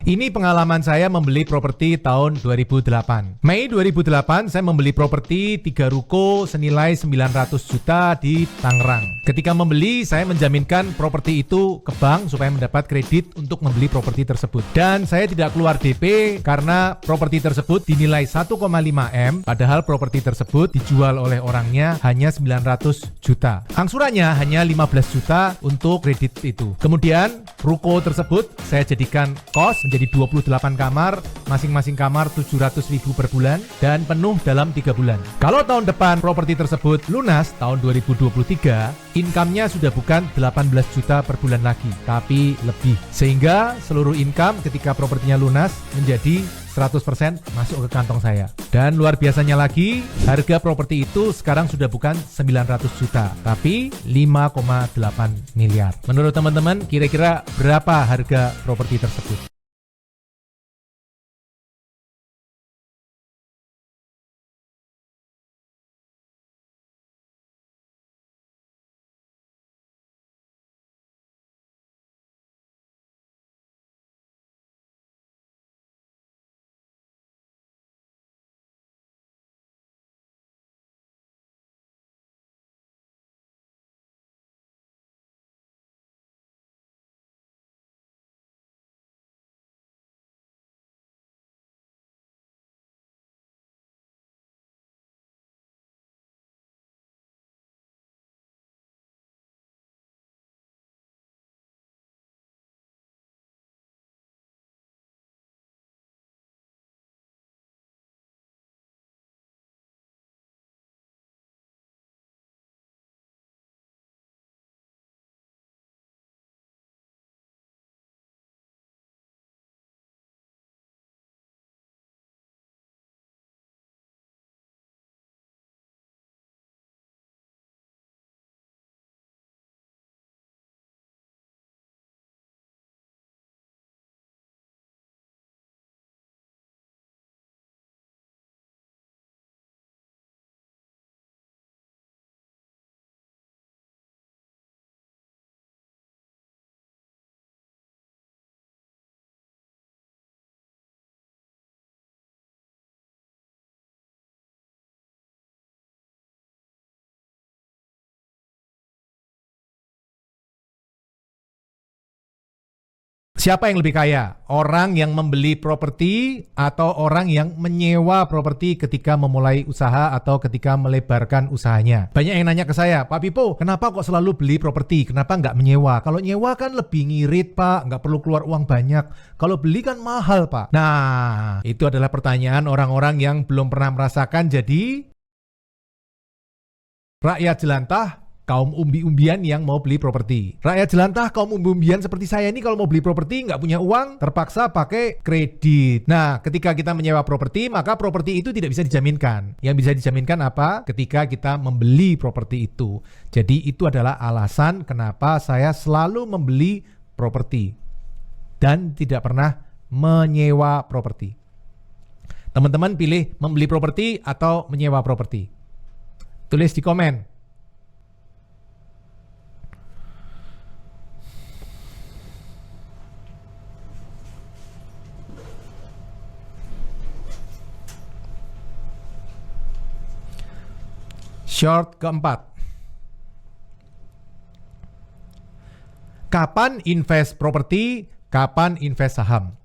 Ini pengalaman saya membeli properti tahun 2008. Mei 2008 saya membeli properti 3 ruko senilai 900 juta di Tangerang. Ketika membeli, saya menjaminkan properti itu ke bank supaya mendapat kredit untuk membeli properti tersebut. Dan saya tidak keluar DP karena properti tersebut dinilai 1,5 M, padahal properti tersebut dijual oleh orangnya hanya 900 juta. Angsurannya hanya 15 juta untuk kredit itu. Kemudian ruko tersebut saya jadikan kos menjadi 28 kamar, masing-masing kamar 700.000 per bulan dan penuh dalam 3 bulan. Kalau tahun depan properti tersebut lunas tahun 2023, income-nya sudah bukan 18 juta per bulan lagi, tapi lebih. Sehingga seluruh income ketika propertinya lunas menjadi 100% masuk ke kantong saya. Dan luar biasanya lagi, harga properti itu sekarang sudah bukan 900 juta, tapi 5,8 miliar. Menurut teman-teman, kira-kira berapa harga properti tersebut? Siapa yang lebih kaya? Orang yang membeli properti atau orang yang menyewa properti ketika memulai usaha atau ketika melebarkan usahanya? Banyak yang nanya ke saya, Pak Pipo, kenapa kok selalu beli properti? Kenapa nggak menyewa? Kalau nyewa kan lebih ngirit, Pak. Nggak perlu keluar uang banyak. Kalau beli kan mahal, Pak. Nah, itu adalah pertanyaan orang-orang yang belum pernah merasakan jadi rakyat jelantah, kaum umbi-umbian yang mau beli properti. Rakyat jelantah, kaum umbi-umbian seperti saya ini kalau mau beli properti nggak punya uang, terpaksa pakai kredit. Nah, ketika kita menyewa properti, maka properti itu tidak bisa dijaminkan. Yang bisa dijaminkan apa? Ketika kita membeli properti itu. Jadi itu adalah alasan kenapa saya selalu membeli properti dan tidak pernah menyewa properti. Teman-teman pilih membeli properti atau menyewa properti? Tulis di komen. Short keempat. Kapan invest properti, kapan invest saham?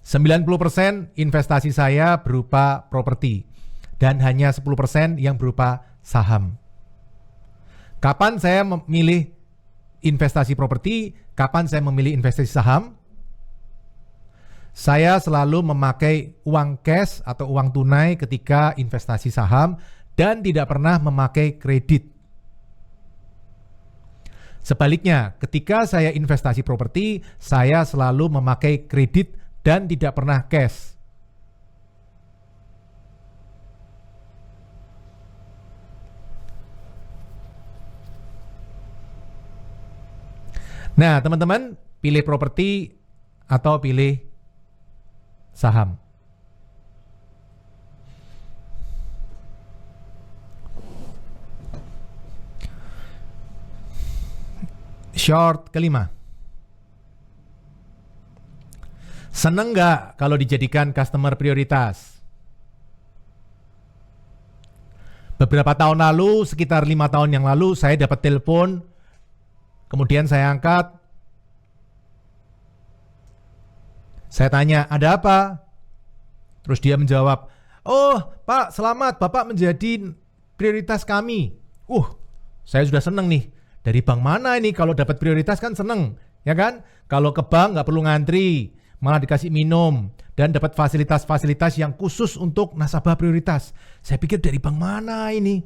90% investasi saya berupa properti dan hanya 10% yang berupa saham. Kapan saya memilih investasi properti, kapan saya memilih investasi saham? Saya selalu memakai uang cash atau uang tunai ketika investasi saham dan tidak pernah memakai kredit. Sebaliknya, ketika saya investasi properti, saya selalu memakai kredit dan tidak pernah cash. Nah, teman-teman, pilih properti atau pilih saham? Short kelima. Seneng nggak kalau dijadikan customer prioritas? Beberapa tahun lalu, sekitar 5 tahun yang lalu, saya dapat telepon, kemudian saya angkat, saya tanya, ada apa? Terus dia menjawab, oh Pak, selamat, Bapak menjadi prioritas kami. Saya sudah seneng nih. Dari bank mana ini? Kalau dapat prioritas kan seneng, ya kan? Kalau ke bank nggak perlu ngantri, malah dikasih minum dan dapat fasilitas-fasilitas yang khusus untuk nasabah prioritas. Saya pikir dari bank mana ini?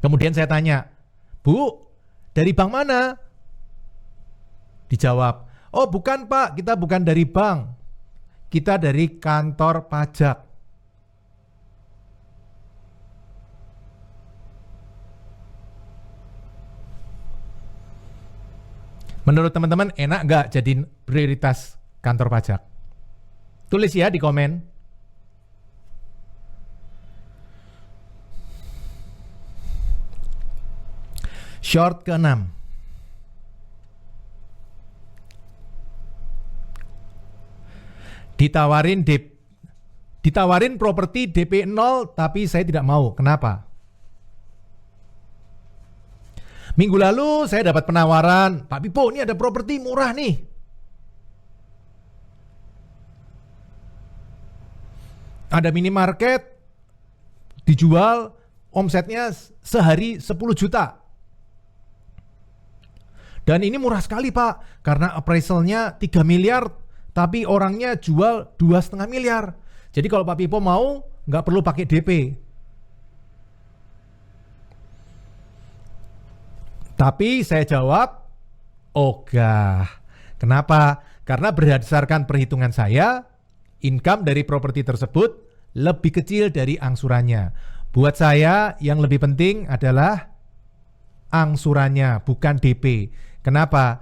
Kemudian saya tanya, Bu, dari bank mana? Dijawab, oh bukan Pak, kita bukan dari bank, kita dari kantor pajak. Menurut teman-teman enak nggak jadi prioritas kantor pajak? Tulis ya di komen. Short ke-6. Ditawarin properti DP 0 tapi saya tidak mau. Kenapa? Minggu lalu saya dapat penawaran, Pak Pipo ini ada properti murah nih. Ada minimarket, dijual, omsetnya sehari 10 juta. Dan ini murah sekali Pak, karena appraisalnya 3 miliar, tapi orangnya jual 2,5 miliar. Jadi kalau Pak Pipo mau, nggak perlu pakai DP. Tapi saya jawab, ogah. Kenapa? Karena berdasarkan perhitungan saya, income dari properti tersebut lebih kecil dari angsurannya. Buat saya yang lebih penting adalah angsurannya, bukan DP. Kenapa?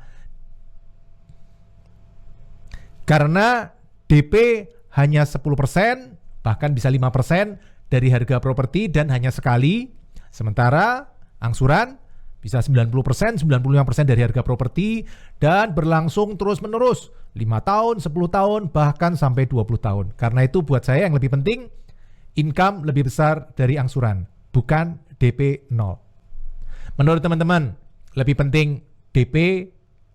Karena DP hanya 10%, bahkan bisa 5% dari harga properti dan hanya sekali. Sementara angsuran bisa 90%, 95% dari harga properti dan berlangsung terus-menerus 5 tahun, 10 tahun, bahkan sampai 20 tahun. Karena itu buat saya yang lebih penting income lebih besar dari angsuran, bukan DP 0. Menurut teman-teman, lebih penting DP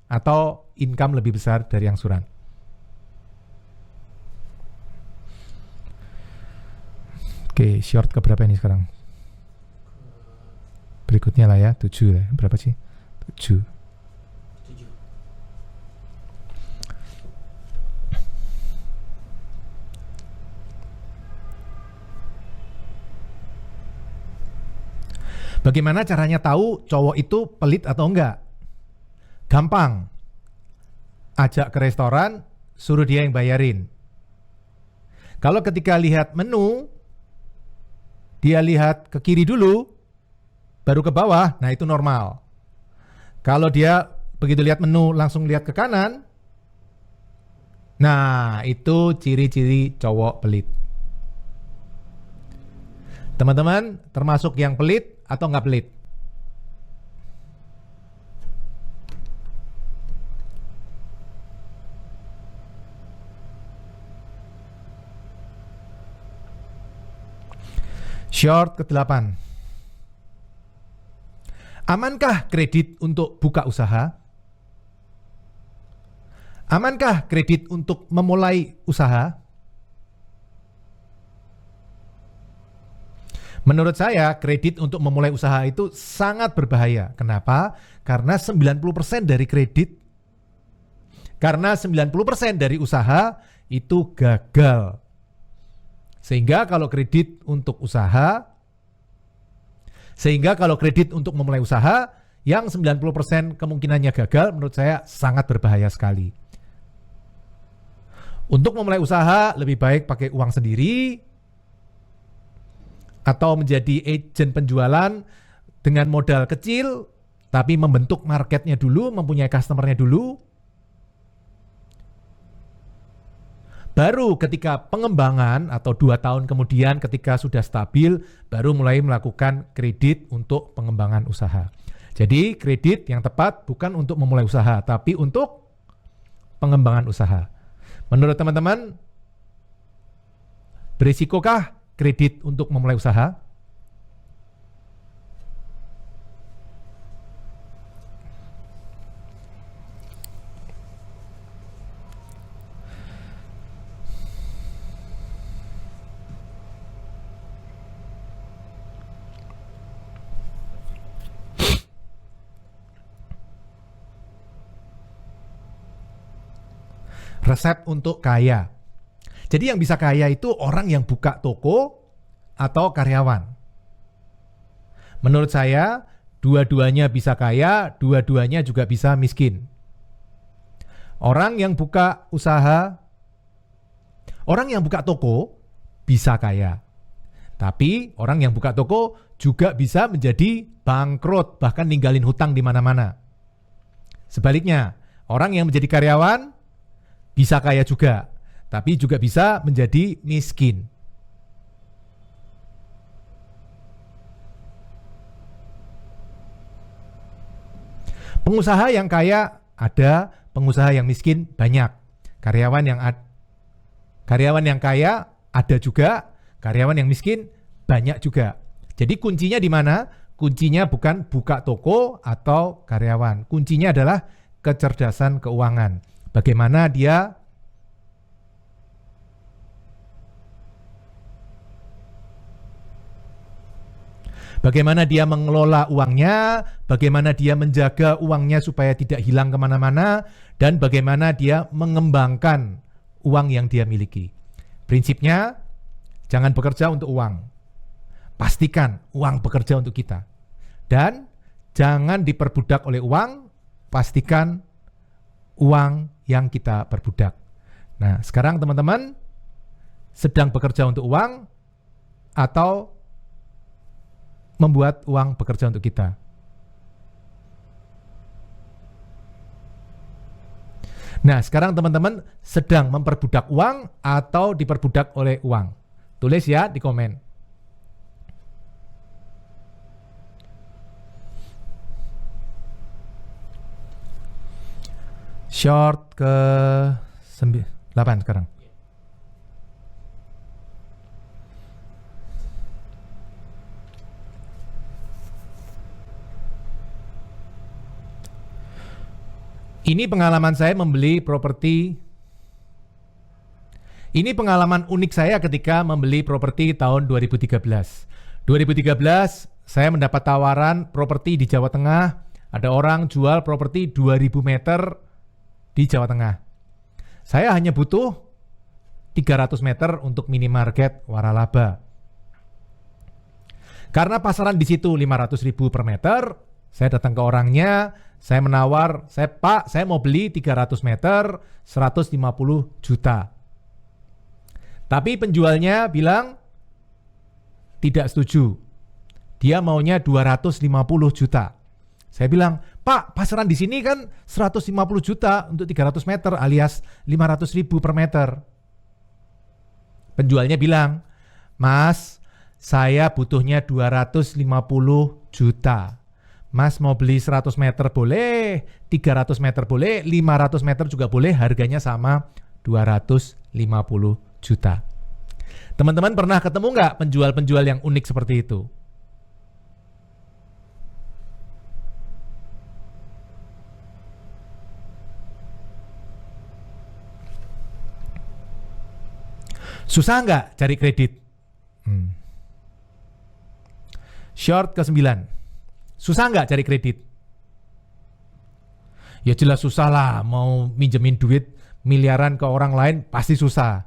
atau income lebih besar dari angsuran? Oke, short ke berapa ini sekarang? Berikutnya lah ya, 7 lah. Berapa sih? 7. Bagaimana caranya tahu cowok itu pelit atau enggak? Gampang. Ajak ke restoran, suruh dia yang bayarin. Kalau ketika lihat menu, dia lihat ke kiri dulu, baru ke bawah, nah itu normal. Kalau dia begitu lihat menu langsung lihat ke kanan, nah itu ciri-ciri cowok pelit. Teman-teman termasuk yang pelit atau nggak pelit? Short ke-8. Amankah kredit untuk buka usaha? Amankah kredit untuk memulai usaha? Menurut saya, kredit untuk memulai usaha itu sangat berbahaya. Kenapa? Karena 90% dari kredit, karena 90% dari usaha itu gagal. Sehingga kalau kredit untuk memulai usaha yang 90% kemungkinannya gagal, menurut saya sangat berbahaya sekali. Untuk memulai usaha lebih baik pakai uang sendiri atau menjadi agen penjualan dengan modal kecil tapi membentuk marketnya dulu, mempunyai customernya dulu. Baru ketika pengembangan atau 2 tahun kemudian ketika sudah stabil, baru mulai melakukan kredit untuk pengembangan usaha. Jadi kredit yang tepat bukan untuk memulai usaha, tapi untuk pengembangan usaha. Menurut teman-teman, berisikokah kredit untuk memulai usaha? Resep untuk kaya. Jadi yang bisa kaya itu orang yang buka toko atau karyawan. Menurut saya, dua-duanya bisa kaya, dua-duanya juga bisa miskin. Orang yang buka usaha, orang yang buka toko bisa kaya. Tapi orang yang buka toko juga bisa menjadi bangkrut, bahkan ninggalin hutang di mana-mana. Sebaliknya, orang yang menjadi karyawan bisa kaya juga, tapi juga bisa menjadi miskin. Pengusaha yang kaya ada, pengusaha yang miskin banyak. Karyawan yang kaya ada juga, karyawan yang miskin banyak juga. Jadi kuncinya di mana? Kuncinya bukan buka toko atau karyawan. Kuncinya adalah kecerdasan keuangan. Bagaimana dia mengelola uangnya, bagaimana dia menjaga uangnya supaya tidak hilang kemana-mana, dan bagaimana dia mengembangkan uang yang dia miliki. Prinsipnya, jangan bekerja untuk uang. Pastikan uang bekerja untuk kita. Dan jangan diperbudak oleh uang, pastikan uang yang kita perbudak. Nah, sekarang teman-teman sedang bekerja untuk uang atau membuat uang bekerja untuk kita? Nah, sekarang teman-teman sedang memperbudak uang atau diperbudak oleh uang? Tulis ya di komen. Short ke 8 sekarang. Ini pengalaman saya membeli properti. Ini pengalaman unik saya ketika membeli properti tahun 2013. 2013 saya mendapat tawaran properti di Jawa Tengah. Ada orang jual properti 2000 meter di Jawa Tengah. Saya hanya butuh 300 meter untuk minimarket waralaba. Karena pasaran di situ 500.000 per meter, saya datang ke orangnya, saya menawar, Pak, saya mau beli 300 meter, 150 juta. Tapi penjualnya bilang tidak setuju. Dia maunya 250 juta. Saya bilang, Pak, pasaran di sini kan 150 juta untuk 300 meter alias 500.000 per meter. Penjualnya bilang, Mas, saya butuhnya 250 juta. Mas mau beli 100 meter boleh, 300 meter boleh, 500 meter juga boleh, harganya sama 250 juta. Teman-teman pernah ketemu nggak penjual-penjual yang unik seperti itu? Susah nggak cari kredit? Short ke 9. Susah nggak cari kredit? Ya jelas susah lah, mau minjemin duit miliaran ke orang lain pasti susah.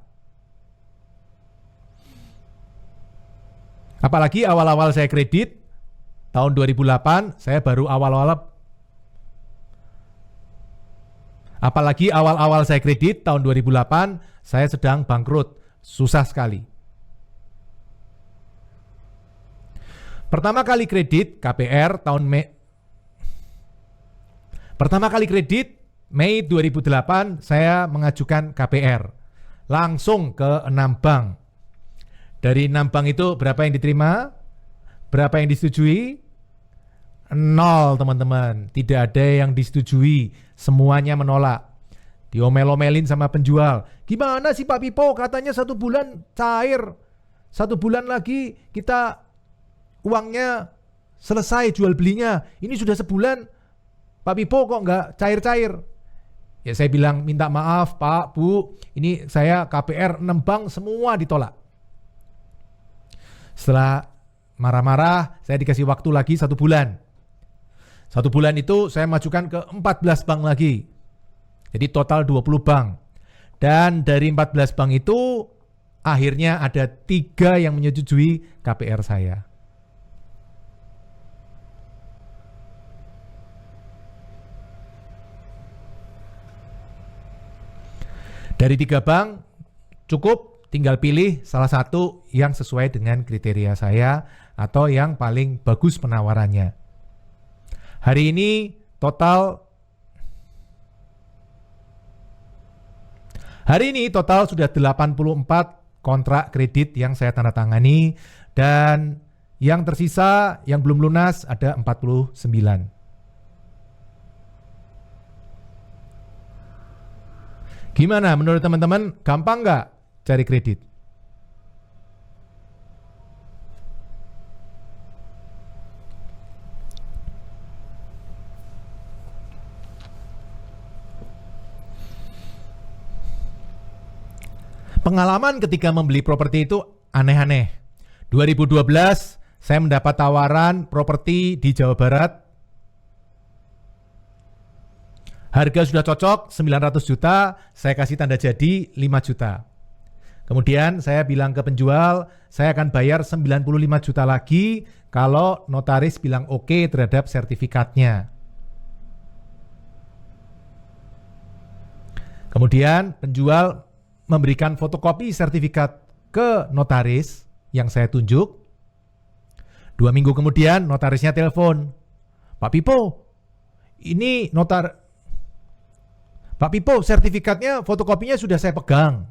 Apalagi awal-awal saya kredit, tahun 2008, saya baru Apalagi awal-awal saya kredit, tahun 2008, saya sedang bangkrut. Susah sekali. Pertama kali kredit KPR Pertama kali kredit Mei 2008 saya mengajukan KPR. Langsung ke 6 bank. Dari 6 bank itu berapa yang diterima? Berapa yang disetujui? 0 teman-teman. Tidak ada yang disetujui. Semuanya menolak. diomel-omelin sama penjual. Gimana sih Pak Pipo, katanya 1 bulan cair, 1 bulan lagi kita uangnya selesai jual belinya. Ini sudah sebulan, Pak Pipo kok nggak cair-cair. Ya saya bilang, minta maaf Pak, Bu, ini saya KPR 6 bank semua ditolak. Setelah marah-marah, saya dikasih waktu lagi 1 bulan. 1 bulan itu saya majukan ke 14 bank lagi. Jadi total 20 bank. Dan dari 14 bank itu akhirnya ada 3 yang menyetujui KPR saya. Dari 3 bank cukup, tinggal pilih salah satu yang sesuai dengan kriteria saya atau yang paling bagus penawarannya. Hari ini total sudah 84 kontrak kredit yang saya tanda tangani, dan yang tersisa yang belum lunas ada 49. Gimana menurut teman-teman, gampang nggak cari kredit? Pengalaman ketika membeli properti itu aneh-aneh. 2012 saya mendapat tawaran properti di Jawa Barat. Harga sudah cocok 900 juta, saya kasih tanda jadi 5 juta. Kemudian saya bilang ke penjual, saya akan bayar 95 juta lagi kalau notaris bilang oke terhadap sertifikatnya. Kemudian penjual memberikan fotokopi sertifikat ke notaris yang saya tunjuk. 2 minggu kemudian notarisnya telepon, Pak Pipo, Pak Pipo, sertifikatnya, fotokopinya sudah saya pegang,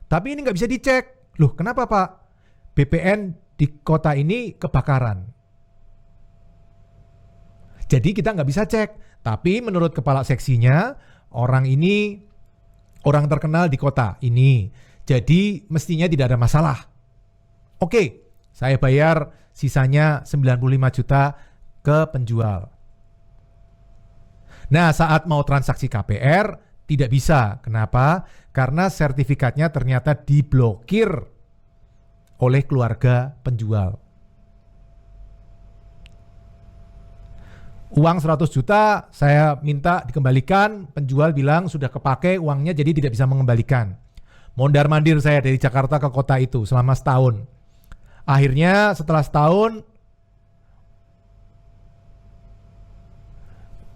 tapi ini nggak bisa dicek. Loh, kenapa Pak? BPN di kota ini kebakaran, jadi kita nggak bisa cek. Tapi menurut kepala seksinya, orang ini orang terkenal di kota ini, jadi mestinya tidak ada masalah. Oke, saya bayar sisanya 95 juta ke penjual. Nah, saat mau transaksi KPR tidak bisa. Kenapa? Karena sertifikatnya ternyata diblokir oleh keluarga penjual. Uang 100 juta saya minta dikembalikan, penjual bilang sudah kepake uangnya jadi tidak bisa mengembalikan. Mondar-mandir saya dari Jakarta ke kota itu selama setahun. Akhirnya setelah setahun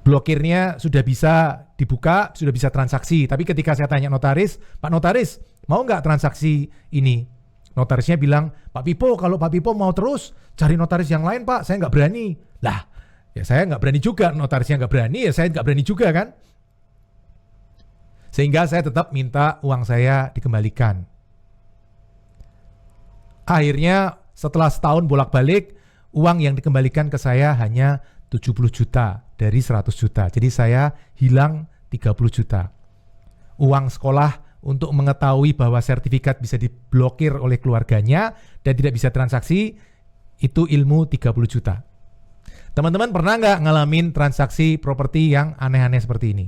blokirnya sudah bisa dibuka, sudah bisa transaksi. Tapi ketika saya tanya notaris, Pak Notaris mau nggak transaksi ini? Notarisnya bilang, Pak Pipo, kalau Pak Pipo mau terus cari notaris yang lain Pak, saya nggak berani. Lah, ya saya nggak berani juga, notarisnya nggak berani, ya saya nggak berani juga kan. Sehingga saya tetap minta uang saya dikembalikan. Akhirnya setelah setahun bolak-balik, uang yang dikembalikan ke saya hanya 70 juta dari 100 juta. Jadi saya hilang 30 juta. Uang sekolah untuk mengetahui bahwa sertifikat bisa diblokir oleh keluarganya dan tidak bisa transaksi, itu ilmu 30 juta. Teman-teman pernah nggak ngalamin transaksi properti yang aneh-aneh seperti ini?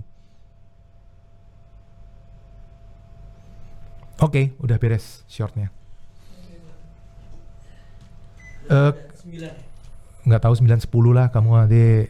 Oke, udah beres shortnya. Nggak tahu 9-10 lah kamu adik.